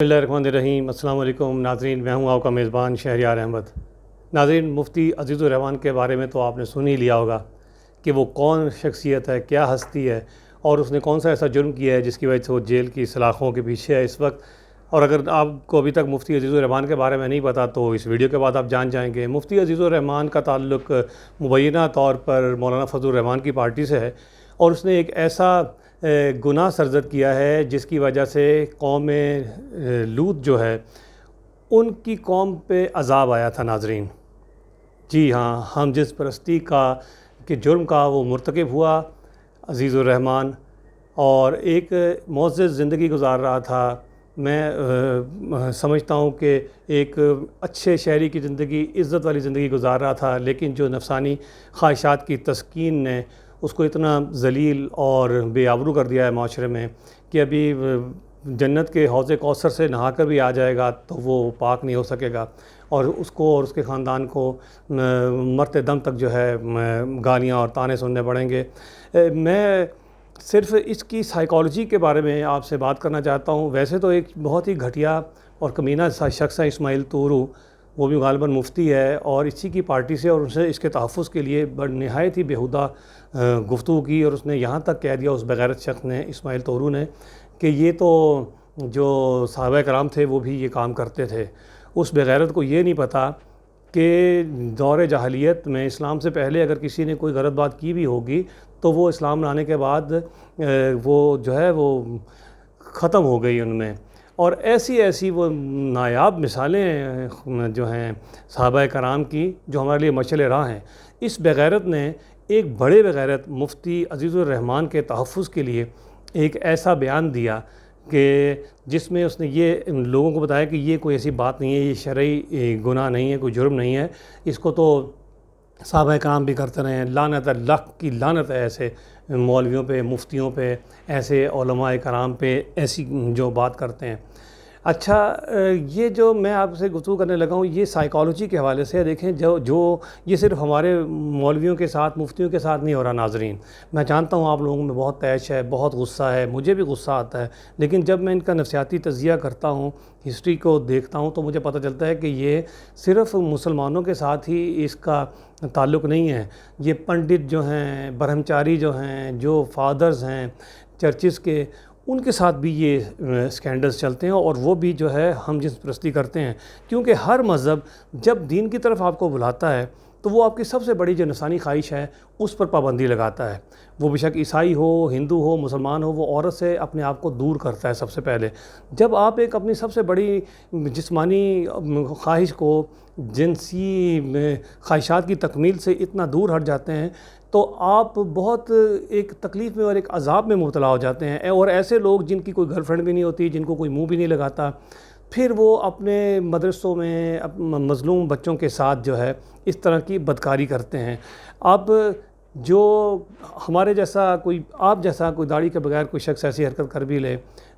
बिस्मिल्लाहिर्रहमानिर्रहीम। अस्सलाम वालेकुम नाज़रीन, मैं हूं आपका मेज़बान शहरयार अहमद। नाज़रीन, मुफ्ती अज़ीज़ुर रहमान के बारे में तो आपने सुन ही लिया होगा कि वो कौन शख्सियत है, क्या हस्ती है और उसने कौन सा ऐसा जुर्म किया है जिसकी वजह से वो जेल की सलाखों के पीछे है इस वक्त। और अगर आपको अभी तक मुफ्ती अज़ीज़ुर रहमान के बारे में नहीं पता तो इस वीडियो के बाद आप जान जाएंगे। मुफ्ती अज़ीज़ुर रहमान का ताल्लुक़ मुबैना तौर पर मौलाना फज़लुर रहमान की पार्टी से है और उसने एक ऐसा गुनाह सरज़द किया है जिसकी वजह से कौम लूत जो है उनकी कौम पे अज़ाब आया था। नाज़रीन, जी हाँ, हम जिस परस्ती का के जुर्म का वो मुर्तकिब हुआ अज़ीज़ुर रहमान, और एक मुअज़्ज़ज़ ज़िंदगी गुजार रहा था। मैं समझता हूँ कि एक अच्छे शहरी की ज़िंदगी, इज़्ज़त वाली ज़िंदगी गुजार रहा था, लेकिन जो नफसानी ख्वाहिशात की तस्कीन ने उसको इतना ज़लील और बेआबरू कर दिया है माशरे में कि अभी जन्नत के हौज़े कौसर से नहा कर भी आ जाएगा तो वो पाक नहीं हो सकेगा और उसको और उसके ख़ानदान को मरते दम तक जो है गालियाँ और ताने सुनने पड़ेंगे। मैं सिर्फ़ इसकी साइकोलॉजी के बारे में आपसे बात करना चाहता हूँ। वैसे तो एक बहुत ही घटिया और कमीना सा शख्स है इस्माइल तूरू, वो भी गालिबन मुफ्ती है और इसी की पार्टी से, और उसने इसके तहफ़्फ़ुज़ के लिए नहायत ही बेहुदा गुफ्तगू की और उसने यहाँ तक कह दिया उस बेगैरत शख्स ने, इस्माइल तूरू ने, कि ये तो जो सहाबा कराम थे वो भी ये काम करते थे। उस बेगैरत को ये नहीं पता कि दौर जahiliyyat में इस्लाम से पहले अगर किसी ने कोई गलत बात की भी होगी तो वो इस्लाम लाने के बाद वो जो है वो ख़त्म हो गई उनमें। और ऐसी ऐसी वो नायाब मिसालें जो हैं सहाबा कराम की जो हमारे लिए मशअल राह हैं। इस बेगैरत ने एक बड़े बेगैरत मुफ्ती अज़ीज़ुर रहमान के तहफ़्फ़ुज़ के लिए एक ऐसा बयान दिया कि जिसमें उसने ये लोगों को बताया कि ये कोई ऐसी बात नहीं है, ये शरई गुनाह नहीं है, कोई जुर्म नहीं है, इसको तो सहाबा कराम भी करते रहे हैं। लानत अल्लाह की लानत है ऐसे मौलवियों पे, मुफ्तियों पे, ऐसे उलमाए कराम पे ऐसी जो बात करते हैं। अच्छा, ये जो मैं आपसे गुफ्तगू करने लगा हूँ ये साइकोलॉजी के हवाले से देखें। जो ये सिर्फ हमारे मौलवियों के साथ, मुफ्तियों के साथ नहीं हो रहा। नाज़रीन, मैं जानता हूँ आप लोगों में बहुत तैश है, बहुत गुस्सा है, मुझे भी गुस्सा आता है, लेकिन जब मैं इनका नफ़सियाती तज़किया करता हूँ, हिस्ट्री को देखता हूँ, तो मुझे पता चलता है कि ये सिर्फ़ मुसलमानों के साथ ही इसका ताल्लुक़ नहीं है। ये पंडित जो हैं, ब्रह्मचारी जो हैं, जो फादर्स हैं चर्चिज़ के, उनके साथ भी ये स्कैंडल्स चलते हैं और वो भी जो है हम जिस परस्ती करते हैं। क्योंकि हर मज़हब जब दीन की तरफ आपको बुलाता है तो वो आपकी सबसे बड़ी जो नफसानी ख्वाहिश है उस पर पाबंदी लगाता है। वो बेशक ईसाई हो, हिंदू हो, मुसलमान हो, वो औरत से अपने आप को दूर करता है सबसे पहले। जब आप एक अपनी सबसे बड़ी जिस्मानी ख्वाहिश को, जिनसी ख्वाहिशात की तकमील से इतना दूर हट जाते हैं तो आप बहुत एक तकलीफ़ में और एक अज़ाब में मुब्तला हो जाते हैं। और ऐसे लोग जिनकी कोई गर्लफ्रेंड भी नहीं होती, जिनको कोई मुंह भी नहीं लगाता, फिर वो अपने मदरसों में मज़लूम बच्चों के साथ जो है इस तरह की बदकारी करते हैं। अब जो हमारे जैसा कोई, आप जैसा कोई दाढ़ी के बगैर कोई शख्स ऐसी हरकत कर भी ले,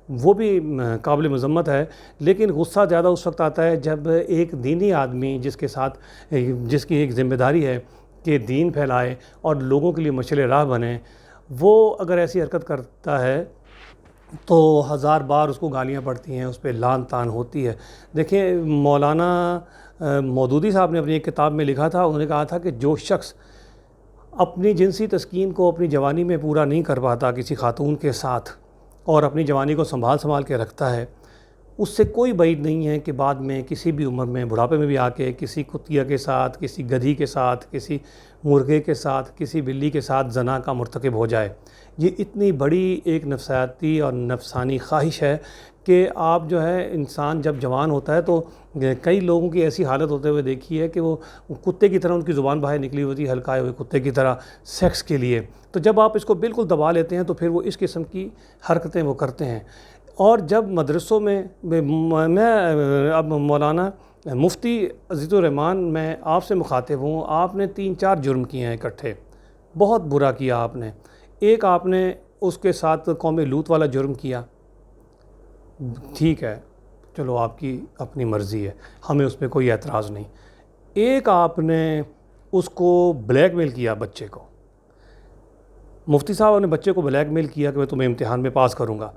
वो भी काबिल मज़म्मत है, लेकिन गुस्सा ज़्यादा उस वक्त आता है जब एक दीनी आदमी जिसकी एक ज़िम्मेदारी है कि दीन फैलाए और लोगों के लिए मशअल राह बने, वो अगर ऐसी हरकत करता है तो हज़ार बार उसको गालियाँ पड़ती हैं, उस पर लान तान होती है। देखिए, मौलाना मौदूदी साहब ने अपनी एक किताब में लिखा था, उन्होंने कहा था कि जो शख्स अपनी जिनसी तस्कीन को अपनी जवानी में पूरा नहीं कर पाता किसी खातून के साथ और अपनी जवानी को संभाल के रखता है, उससे कोई बैद नहीं है कि बाद में किसी भी उम्र में, बुढ़ापे में भी आके किसी कुतिया के साथ, किसी गधी के साथ, किसी मुर्गे के साथ, किसी बिल्ली के साथ ज़ना का मुर्तकिब हो जाए। ये इतनी बड़ी एक नफसियाती और नफसानी ख्वाहिश है कि आप जो है इंसान जब जवान होता है तो कई लोगों की ऐसी हालत होते हुए देखी है कि वो कुत्ते की तरह उनकी ज़ुबान बाहर निकली होती है, हल्काए हुए कुत्ते की तरह सेक्स के लिए। तो जब आप इसको बिल्कुल दबा लेते हैं तो फिर वो इस किस्म की हरकतें वो करते हैं। और जब मदरसों में मैं अब मौलाना मुफ्ती अज़ीज़ुर रहमान, मैं आपसे मुखातिब हूँ। आपने 3-4 जुर्म किए हैं इकट्ठे, बहुत बुरा किया आपने। एक आपने उसके साथ कौम लूत वाला जुर्म किया, ठीक है, चलो आपकी अपनी मर्ज़ी है, हमें उस पर कोई एतराज़ नहीं। एक आपने उसको ब्लैकमेल किया, बच्चे को, मुफ्ती साहब ने बच्चे को ब्लैकमेल किया कि मैं तुम्हें इम्तिहान में पास करूँगा,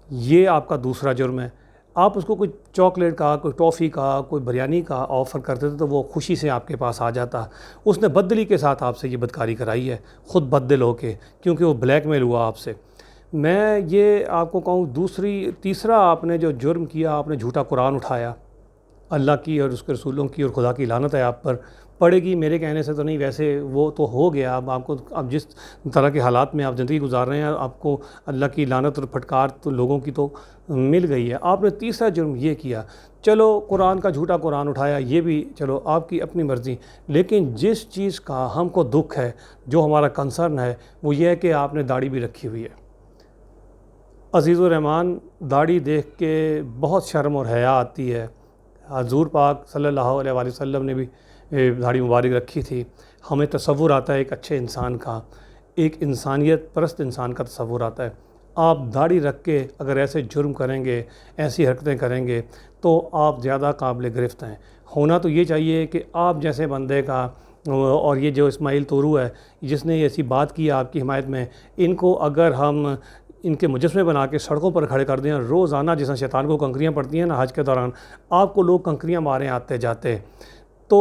ये आपका दूसरा जुर्म है। آپ اس کو کوئی چاکلیٹ کا، کوئی ٹافی کا، کوئی بریانی کا آفر کرتے تھے تو وہ خوشی سے آپ کے پاس آ جاتا۔ اس نے بددلی کے ساتھ آپ سے یہ بدکاری کرائی ہے، خود بددل ہو کے، کیونکہ وہ بلیک میل ہوا آپ سے۔ میں یہ آپ کو کہوں تیسرا آپ نے جو جرم کیا، آپ نے جھوٹا قرآن اٹھایا۔ اللہ کی اور اس کے رسولوں کی اور خدا کی لعنت ہے آپ پر، پڑے گی میرے کہنے سے تو نہیں، ویسے وہ تو ہو گیا۔ اب جس طرح کے حالات میں آپ زندگی گزار رہے ہیں، آپ کو اللہ کی لعنت اور پھٹکار تو لوگوں کی تو مل گئی ہے۔ آپ نے تیسرا جرم یہ کیا، چلو قرآن کا جھوٹا قرآن اٹھایا، یہ بھی چلو آپ کی اپنی مرضی، لیکن جس چیز کا ہم کو دکھ ہے، جو ہمارا کنسرن ہے، وہ یہ ہے کہ آپ نے داڑھی بھی رکھی ہوئی ہے۔ عزیز الرحمان، داڑھی دیکھ کے بہت شرم اور حیا آتی ہے۔ حضور پاک صلی اللہ علیہ وآلہ وسلم نے بھی داڑھی مبارک رکھی تھی۔ ہمیں تصور آتا ہے ایک اچھے انسان کا، ایک انسانیت پرست انسان کا تصور آتا ہے۔ آپ داڑھی رکھ کے اگر ایسے جرم کریں گے، ایسی حرکتیں کریں گے تو آپ زیادہ قابل گرفت ہیں۔ ہونا تو یہ چاہیے کہ آپ جیسے بندے کا، اور یہ جو اسماعیل طورو ہے جس نے ایسی بات کی آپ کی حمایت میں، ان کو اگر ہم ان کے مجسمے بنا کے سڑکوں پر کھڑے کر دیں، روزانہ جس طرح شیطان کو کنکریاں پڑتی ہیں نا حج کے دوران، آپ کو لوگ کنکریاں ماریں آتے جاتے، تو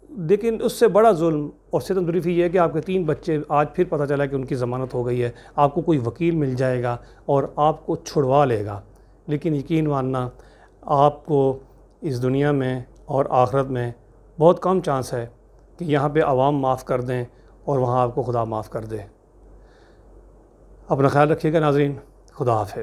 لیکن اس سے بڑا ظلم اور ستم ظریفی یہ ہے کہ آپ کے 3 بچے، آج پھر پتہ چلا کہ ان کی ضمانت ہو گئی ہے، آپ کو کوئی وکیل مل جائے گا اور آپ کو چھڑوا لے گا، لیکن یقین ماننا آپ کو اس دنیا میں اور آخرت میں بہت کم چانس ہے کہ یہاں پہ عوام معاف کر دیں اور وہاں آپ کو خدا معاف کر دے۔ اپنا خیال رکھیے گا ناظرین، خدا حافظ۔